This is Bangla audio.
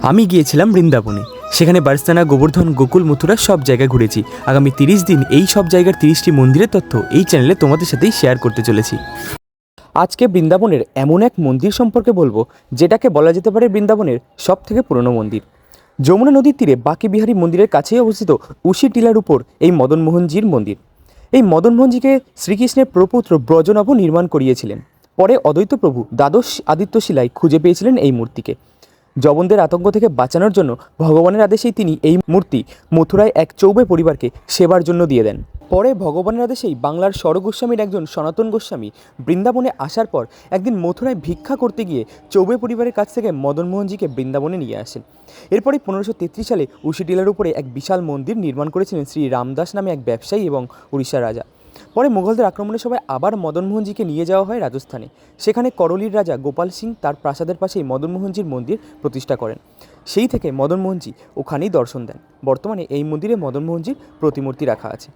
আমি গিয়েছিলাম বৃন্দাবনে। সেখানে বারসানা, গোবর্ধন, গোকুল, মথুরা সব জায়গায় ঘুরেছি। আগামী 30 দিন এই সব জায়গার 30টি মন্দিরের তথ্য এই চ্যানেলে তোমাদের সাথেই শেয়ার করতে চলেছি। আজকে বৃন্দাবনের এমন এক মন্দির সম্পর্কে বলবো যেটাকে বলা যেতে পারে বৃন্দাবনের সব থেকে পুরনো মন্দির। যমুনা নদীর তীরে বাঁকে বিহারী মন্দিরের কাছেই অবস্থিত উশি টিলার উপর এই মদনমোহনজির মন্দির। এই মদনমোহনজিকে শ্রীকৃষ্ণের প্রপুত্র ব্রজনভ নির্মাণ করিয়েছিলেন। পরে অদ্বৈত প্রভু দ্বাদশ আদিত্য শিলায় খুঁজে পেয়েছিলেন এই মূর্তিকে। জবনদের আতঙ্ক থেকে বাঁচানোর জন্য ভগবানের আদেশেই তিনি এই মূর্তি মথুরায় এক চৌবে পরিবারকে সেবার জন্য দিয়ে দেন। পরে ভগবানের আদেশেই বাংলার স্বরগোস্বামীর একজন সনাতন গোস্বামী বৃন্দাবনে আসার পর একদিন মথুরায় ভিক্ষা করতে গিয়ে চৌবে পরিবারের কাছ থেকে মদনমোহনজিকে বৃন্দাবনে নিয়ে আসেন। এরপরে 1533 সালে উশি টিলার উপরে এক বিশাল মন্দির নির্মাণ করেছিলেন শ্রী রামদাস নামে এক ব্যবসায়ী এবং উড়িষ্যার রাজা। পরে মুঘলদের আক্রমণের সময় আবার মদনমোহনজিকে নিয়ে যাওয়া হয় রাজস্থানে। সেখানে করলির রাজা গোপাল সিং তার প্রাসাদের পাশেই মদনমোহনজির মন্দির প্রতিষ্ঠা করেন। সেই থেকে মদনমোহনজি ওখানেই দর্শন দেন। বর্তমানে এই মন্দিরে মদনমোহনজির প্রতিমূর্তি রাখা আছে।